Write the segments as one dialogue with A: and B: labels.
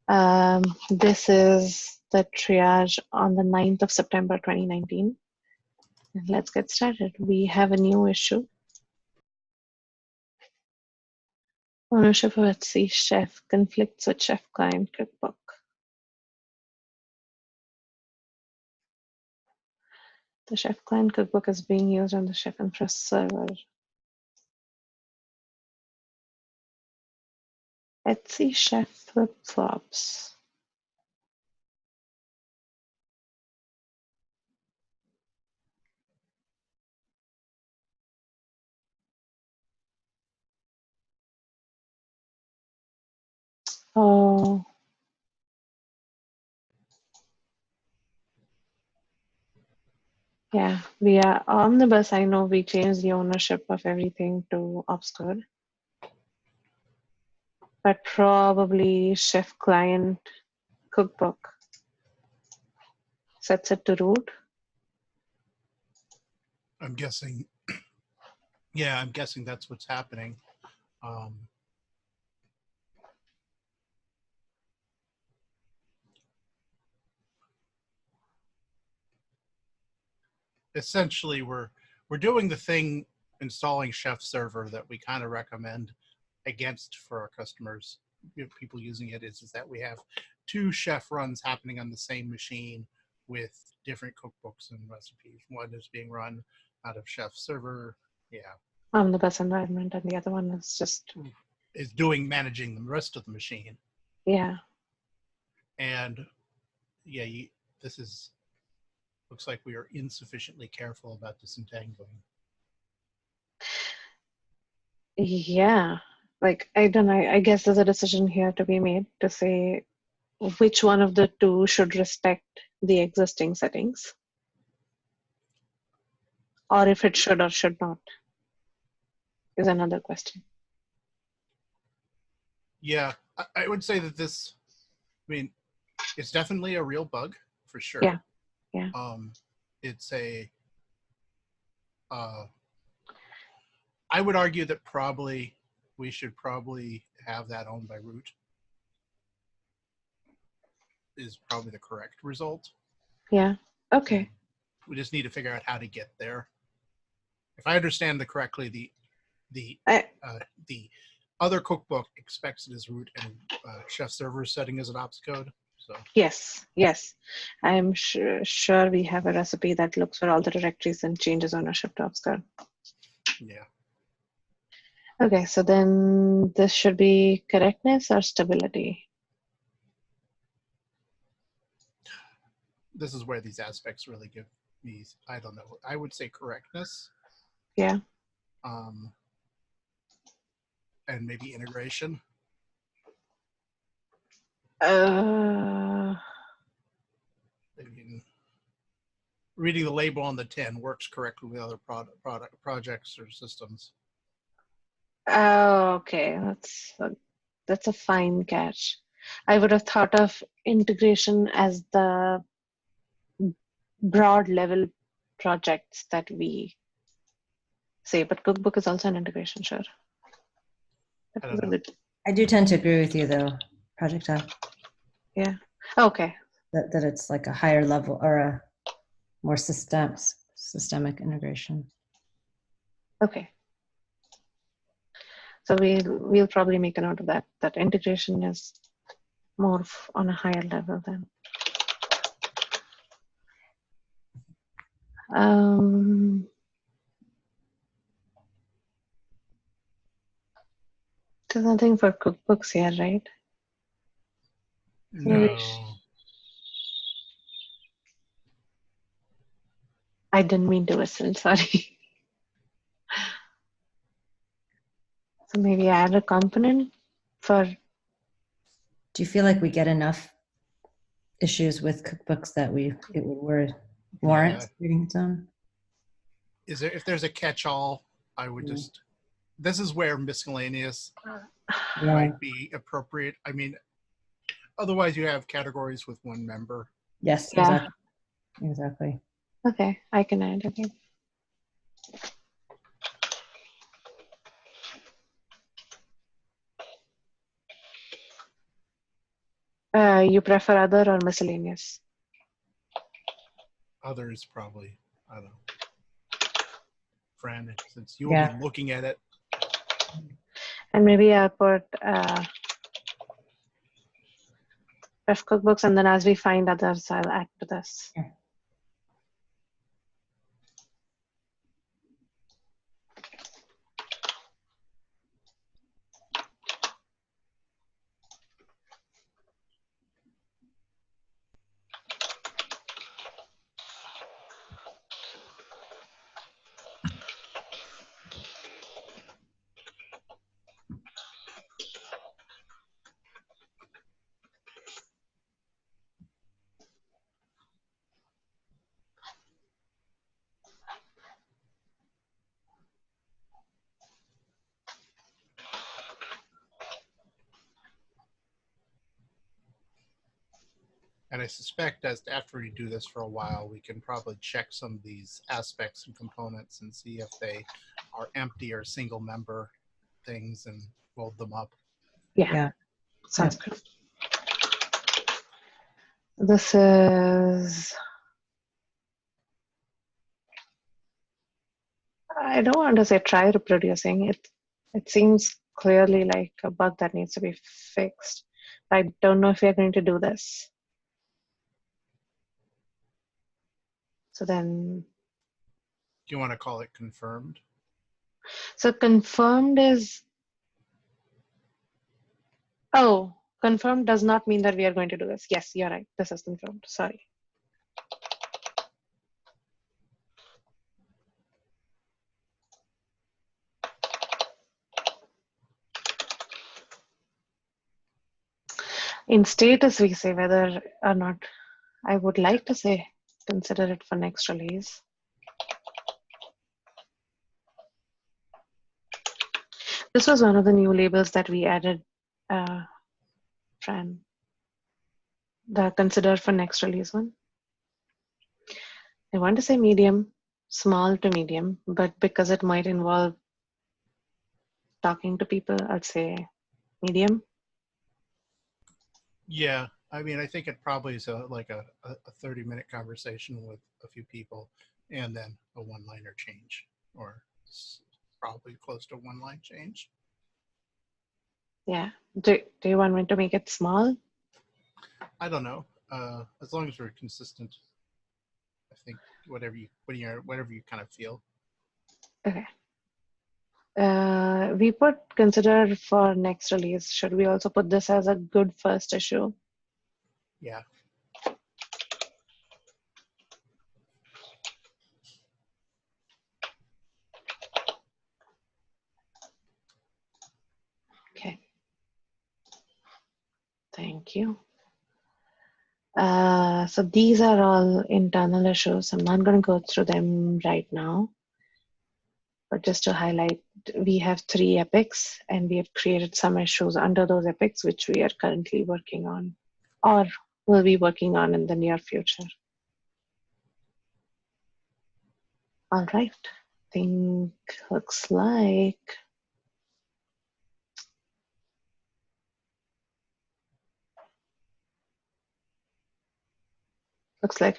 A: This is the triage on the 9th of September 2019. Let's get started. We have a new issue. Ownership of Etsy chef conflicts with chef client cookbook. The chef client cookbook is being used on the chef Infra server. Etsy chef flip-flops. Oh. Yeah, we are on the bus. I know we changed the ownership of everything to Obscure, but probably chef client cookbook sets it to root.
B: I'm guessing. Yeah, I'm guessing that's what's happening. Essentially, we're doing the thing, installing Chef Server, that we kind of recommend against for our customers, people using it, is that we have two chef runs happening on the same machine with different cookbooks and recipes. One is being run out of Chef Server,
A: On the bus environment, and the other one is just
B: managing the rest of the machine.
A: Yeah.
B: And yeah, this looks like we are insufficiently careful about disentangling.
A: Yeah, like I don't know. I guess there's a decision here to be made to say which one of the two should respect the existing settings, or if it should or should not, is another question.
B: Yeah, I would say that this, it's definitely a real bug for sure.
A: Yeah.
B: It's I would argue that we should probably have that owned by root is probably the correct result.
A: Yeah. Okay.
B: We just need to figure out how to get there. If I understand it correctly, the other cookbook expects it as root, and Chef Server setting as an ops code. So
A: yes, I'm sure we have a recipe that looks for all the directories and changes ownership to Obscure.
B: Yeah.
A: Okay, so then this should be correctness or stability.
B: This is where these aspects really give me, I don't know, I would say correctness.
A: Yeah.
B: And maybe integration. Reading the label on the tin works correctly with other projects or systems.
A: Oh, okay, that's a fine catch. I would have thought of integration as the broad level projects that we say, but Cookbook is also an integration, sure.
C: I do tend to agree with you though, Project Hub.
A: Yeah. Okay.
C: That it's like a higher level or a more systemic integration.
A: Okay. So we'll probably make a note of that. That integration is more on a higher level then. There's nothing for cookbooks here, right?
B: No.
A: I didn't mean to whistle, sorry. So maybe add a component for.
C: Do you feel like we get enough issues with cookbooks that it would warrant reading its own?
B: If there's a catch-all, I would just. This is where miscellaneous might be appropriate. Otherwise you have categories with one member.
C: Yes,
A: yeah.
C: Exactly.
A: Okay, I can add it. You prefer other or miscellaneous?
B: Others probably, I don't know. Fran, since you will
C: Yeah.
B: be looking at it.
A: And maybe I'll put ref cookbooks, and then as we find others, I'll add to this.
C: Yeah.
B: And I suspect as after we do this for a while, we can probably check some of these aspects and components and see if they are empty or single member things and fold them up.
A: Yeah. Sounds good. This is, I don't want to say try reproducing it. It seems clearly like a bug that needs to be fixed. I don't know if we are going to do this. So then,
B: Do you want to call it confirmed?
A: so confirmed is, oh, confirmed does not mean that we are going to do this. Yes, you're right. This is confirmed. Sorry. In status, we say whether or not, I would like to say, consider it for next release. This was one of the new labels that we added, Fran. The consider for next release one. I want to say medium, small to medium, but because it might involve talking to people, I'd say medium.
B: Yeah, I mean, I think it probably is like a 30-minute conversation with a few people and then a one-liner change, or probably close to one-line change.
A: Yeah. Do you want me to make it small?
B: I don't know. As long as we're consistent, I think whatever you kind of feel.
A: Okay. We put consider for next release. Should we also put this as a good first issue?
B: Yeah.
A: Okay. Thank you. So these are all internal issues. I'm not going to go through them right now. But just to highlight, we have 3 epics and we have created some issues under those epics, which we are currently working on or will be working on in the near future. All right, looks like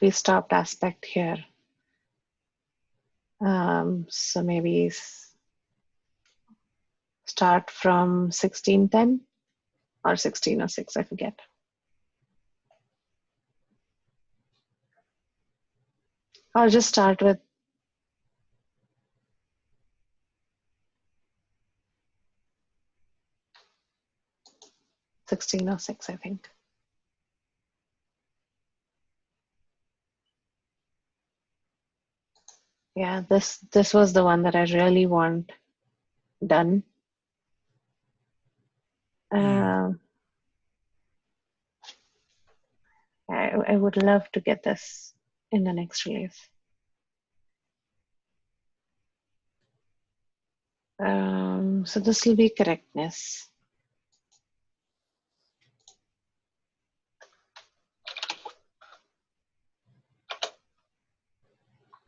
A: we stopped aspect here. So maybe start from 1610 or 1606, I forget. I'll just start with 1606, I think. Yeah, this was the one that I really want done. I would love to get this in the next release. So this will be correctness.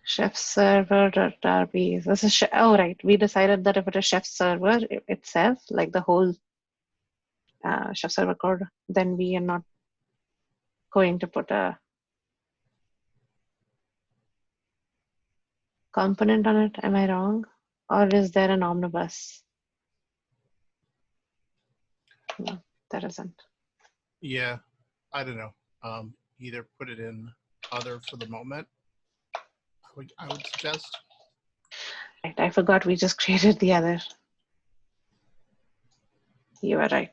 A: Chef server.rb. This is oh right. We decided that if it is chef server itself, like the whole chef server code, then we are not going to put a component on it. Am I wrong? Or is there an omnibus? No, there isn't.
B: Yeah, I don't know. Either put it in other for the moment. I would suggest.
A: Right, I forgot we just created the other. You are right.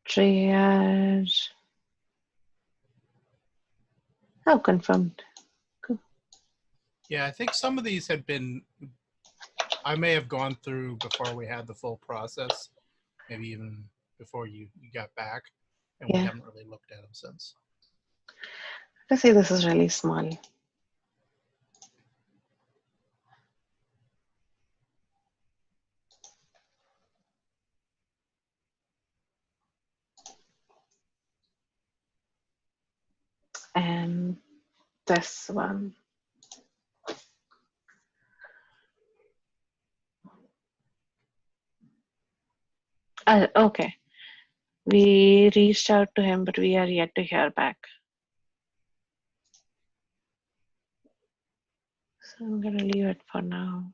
A: Triage. Oh, confirmed. Cool.
B: Yeah, I think some of these had been. I may have gone through before we had the full process, maybe even before you got back, and we
A: Yeah.
B: haven't really looked at them since.
A: Let's say this is really small. And this one. Okay. We reached out to him, but we are yet to hear back. So I'm going to leave it for now.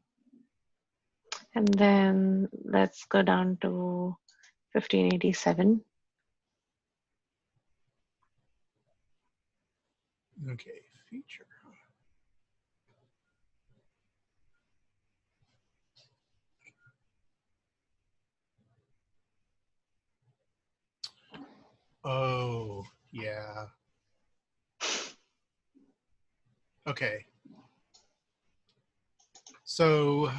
A: And then let's go down to 1587.
B: Okay, feature. Oh, yeah. Okay. So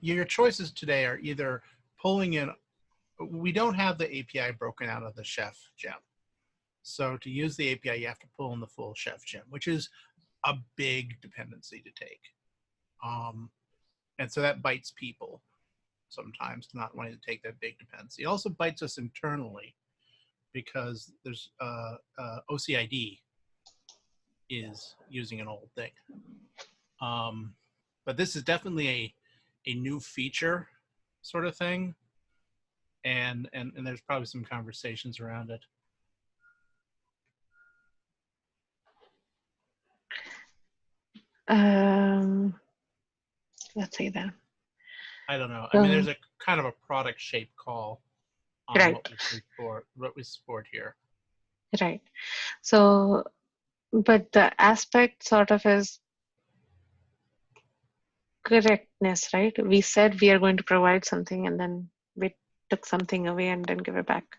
B: your choices today are either pulling in. We don't have the API broken out of the Chef gem. So to use the API, you have to pull in the full Chef gem, which is a big dependency to take. And so that bites people sometimes, not wanting to take that big dependency. It also bites us internally because there's OCID is using an old thing. But this is definitely a new feature sort of thing. And there's probably some conversations around it.
A: Let's say that.
B: I don't know. I mean, there's a kind of a product shape call on
A: Right.
B: what we support here.
A: Right. So, but the aspect sort of is correctness, right? We said we are going to provide something and then we took something away and then give it back.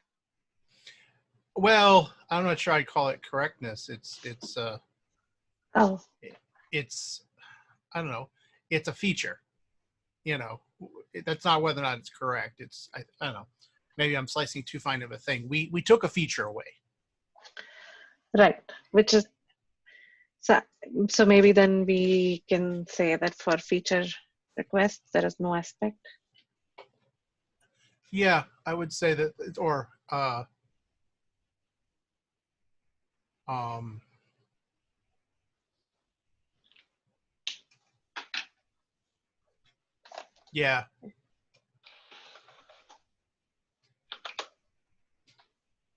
B: Well, I'm not sure I'd call it correctness. It's I don't know. It's a feature. You know, that's not whether or not it's correct. It's I don't know. Maybe I'm slicing too fine of a thing. We took a feature away.
A: Right. Which is so maybe then we can say that for feature requests there is no aspect.
B: Yeah, I would say that, or yeah.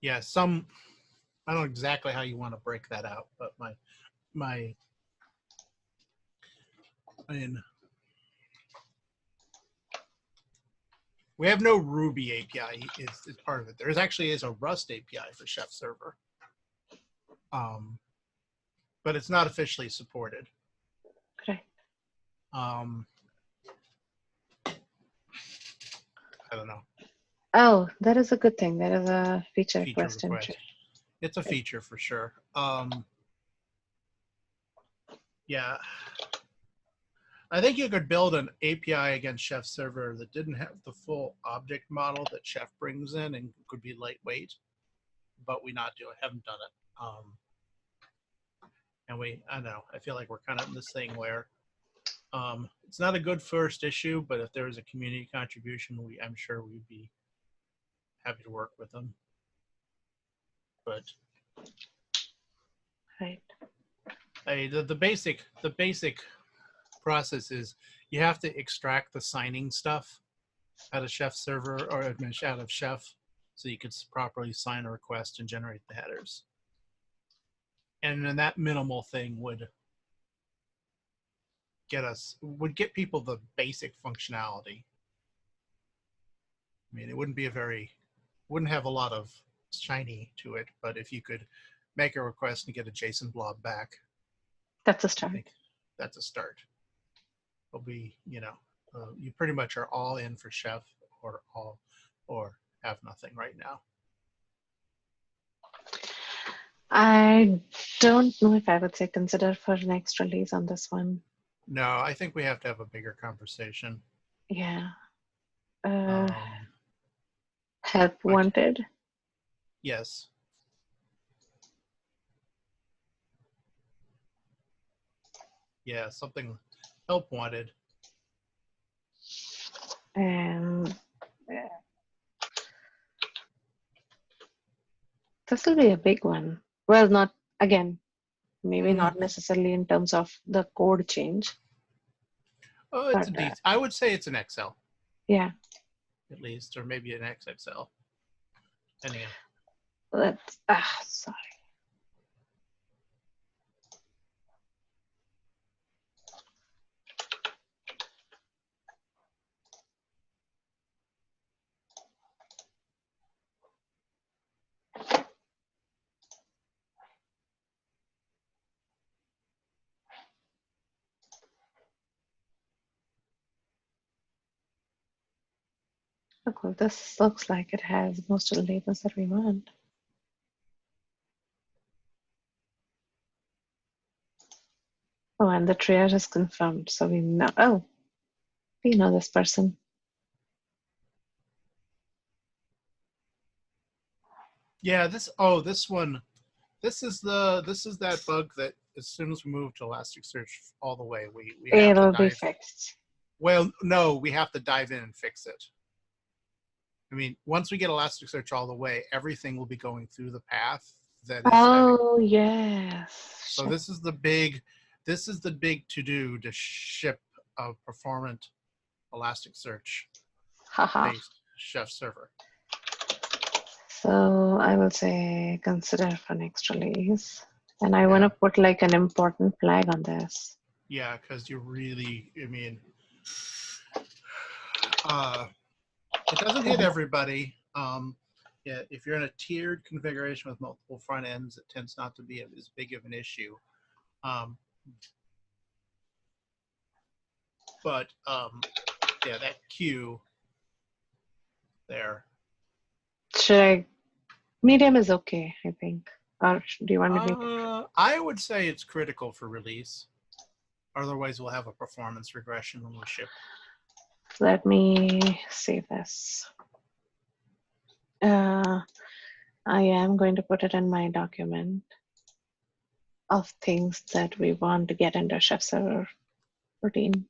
B: Yeah, I don't know exactly how you want to break that out, but I mean, we have no Ruby API is part of it. There actually is a Rust API for Chef Server, but it's not officially supported.
A: Correct.
B: I don't know.
A: Oh, that is a good thing. That is a feature request.
B: It's a feature for sure. Yeah. I think you could build an API against Chef Server that didn't have the full object model that Chef brings in and could be lightweight, but haven't done it. And I don't know, I feel like we're kind of in this thing where it's not a good first issue, but if there was a community contribution, I'm sure we'd be happy to work with them. But
A: right.
B: the basic process is you have to extract the signing stuff out of Chef server or out of Chef so you could properly sign a request and generate the headers. And then that minimal thing would get people the basic functionality. I mean, it wouldn't have a lot of shiny to it, but if you could make a request and get a JSON blob back,
A: That's a
B: I
A: start.
B: think that's a start. It'll be, you pretty much are all in for Chef or have nothing right now.
A: I don't know if I would say consider for next release on this one.
B: No, I think we have to have a bigger conversation.
A: Yeah.
B: Um,
A: Help wanted.
B: Yes. Yeah, something help wanted.
A: And this will be a big one. Well, not again, maybe not necessarily in terms of the code change.
B: Oh, it's
A: but,
B: I would say it's an Excel.
A: Yeah.
B: At least, or maybe an XXL. Depending on.
A: Let's. Sorry. Okay, this looks like it has most of the labels that we want. Oh, and the triage is confirmed, so we know. Oh, we know this person.
B: Yeah, this one. This is that bug that as soon as we move to Elasticsearch all the way, we have
A: It'll
B: to
A: be
B: dive.
A: fixed.
B: Well, no, we have to dive in and fix it. I mean, once we get Elasticsearch all the way, everything will be going through the path that is.
A: Oh, yes.
B: So this is the big to-do to ship a performant Elasticsearch based Chef server.
A: So I will say consider for next release. And I want to put like an important flag on this.
B: Yeah, because you really, I mean, it doesn't hit everybody. Yeah, if you're in a tiered configuration with multiple front ends, it tends not to be as big of an issue. But yeah, that queue there.
A: Should I? Medium is okay, I think. Or do you want me to?
B: I would say it's critical for release. Otherwise, we'll have a performance regression when we ship.
A: Let me save this. I am going to put it in my document of things that we want to get into Chef server routine.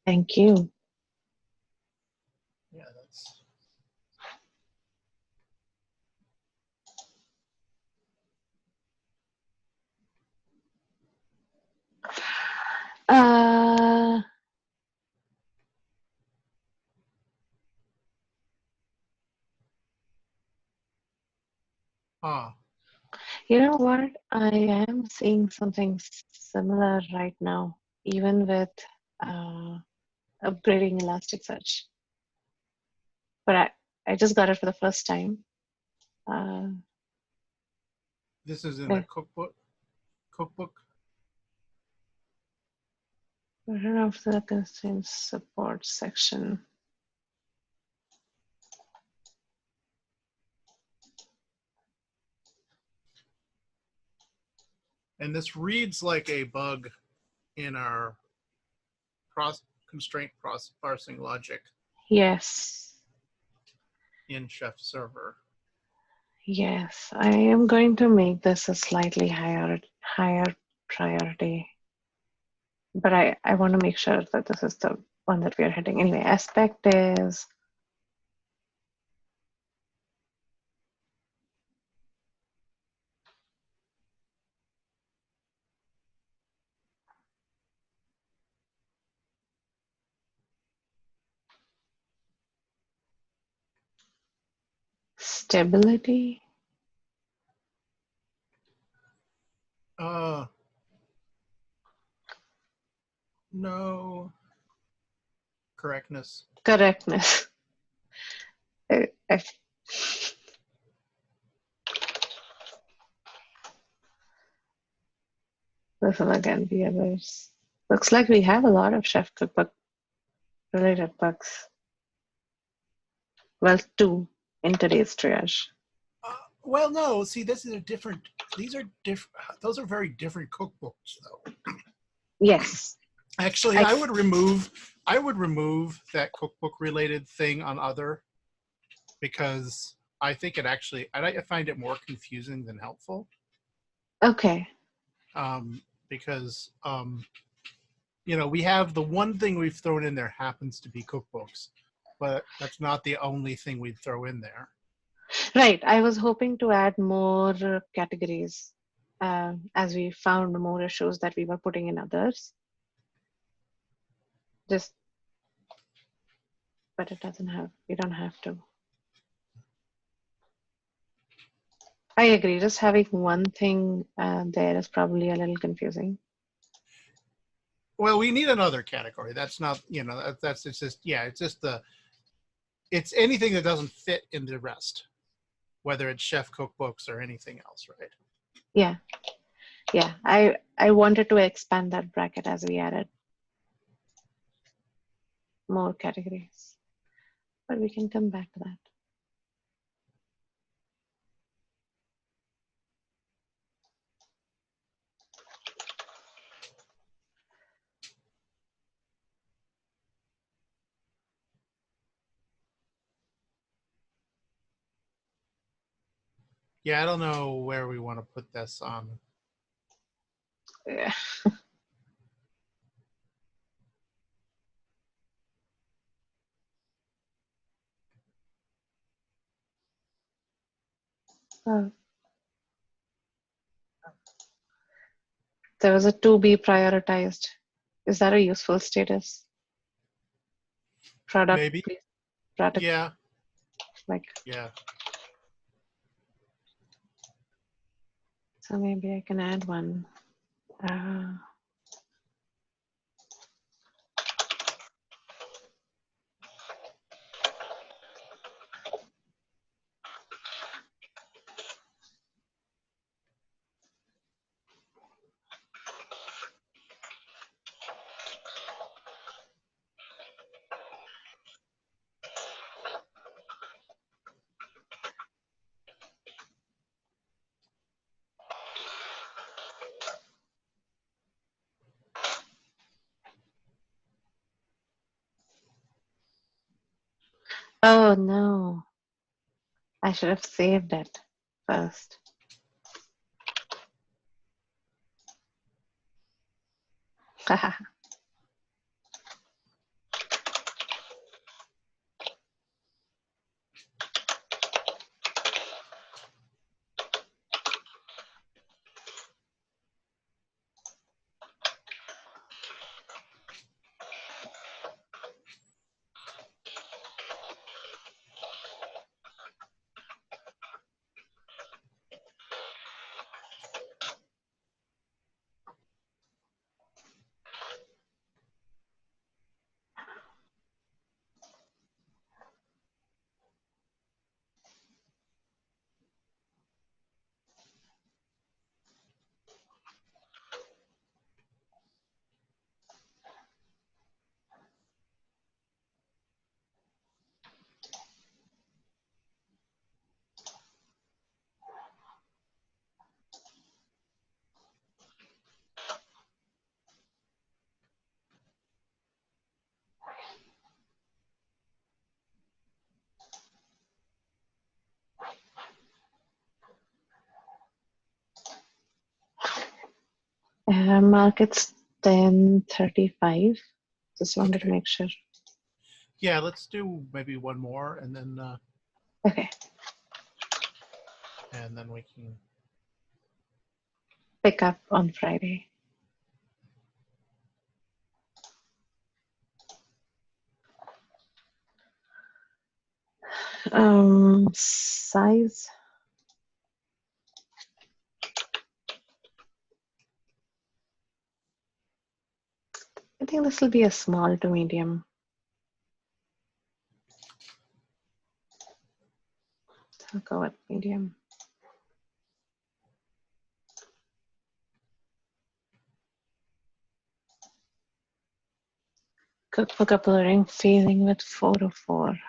A: Thank you.
B: Yeah, that's.
A: You know what? I am seeing something similar right now, even with upgrading Elasticsearch. But I just got it for the first time.
B: This is in the cookbook.
A: Version of the constraint support section.
B: And this reads like a bug in our constraint parsing logic.
A: Yes.
B: In Chef server.
A: Yes, I am going to make this a slightly higher priority. But I want to make sure that this is the one that we are hitting. Anyway, aspect is stability.
B: No. Correctness.
A: Correctness. I this will again be others. Looks like we have a lot of chef cookbook related books. Well, two in today's triage.
B: Well, no. See, this is a different. These are different. Those are very different cookbooks, though.
A: Yes.
B: Actually, I would remove that cookbook related thing on other, because I think it actually I find it more confusing than helpful.
A: Okay.
B: Because we have the one thing we've thrown in there happens to be cookbooks, but that's not the only thing we'd throw in there.
A: Right. I was hoping to add more categories as we found more issues that we were putting in others. But it doesn't have, you don't have to. I agree. Just having one thing there is probably a little confusing.
B: Well, we need another category. That's not, it's anything that doesn't fit in the rest, whether it's chef cookbooks or anything else, right?
A: Yeah. Yeah. I wanted to expand that bracket as we added more categories, but we can come back to that.
B: Yeah, I don't know where we want to put this on.
A: Yeah. There was a to be prioritized. Is that a useful status? Product,
B: Maybe.
A: please. Product,
B: Yeah.
A: like.
B: Yeah.
A: So maybe I can add one. Oh no. I should have saved it first. Mark, it's 10:35. Just wanted to
B: Okay.
A: make sure.
B: Yeah, let's do maybe one more, and then
A: Okay.
B: we can.
A: Pick up on Friday. Size. I think this will be a small to medium. I'll go with medium. Cookbook uploading, failing with 404.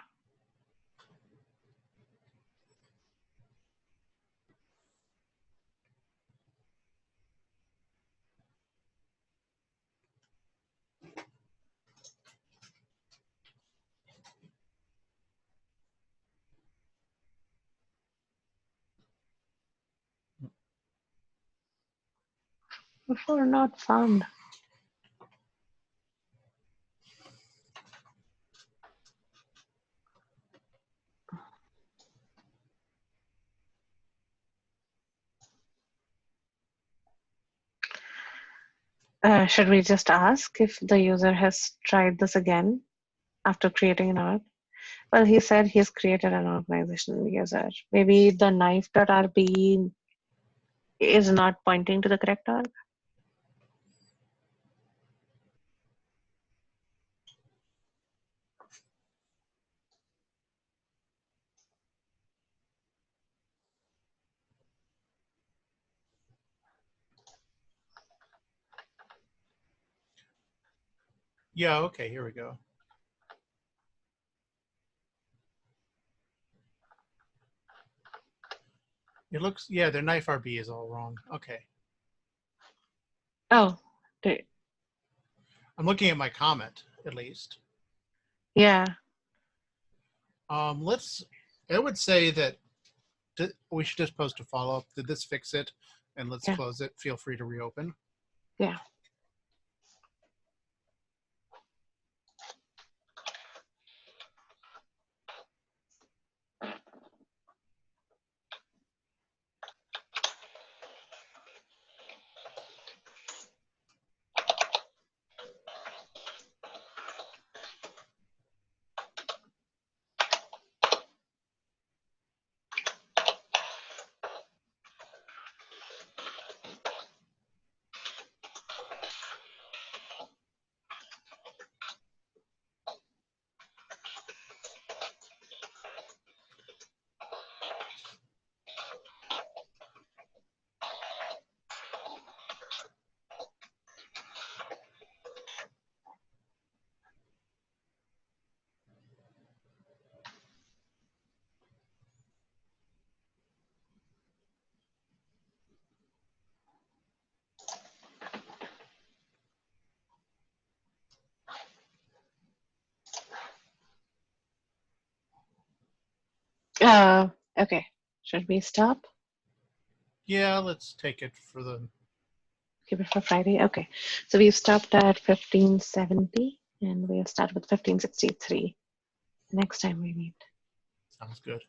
A: Before not found. Should we just ask if the user has tried this again after creating an org? Well, he said he's created an organization user. Maybe the knife.rb is not pointing to the correct org.
B: Yeah. Okay. Here we go. It looks. Yeah, their knife RB is all wrong. Okay.
A: Oh,
B: I'm looking at my comment at least.
A: yeah.
B: Let's. I would say that we should just post a follow up. Did this fix it? And let's
A: Yeah.
B: close it. Feel free to reopen.
A: Yeah. Okay. Should we stop?
B: Yeah, let's take it for the.
A: Keep it for Friday. Okay. So we've stopped at 1570 and we'll start with 1563 next time we meet.
B: Sounds good.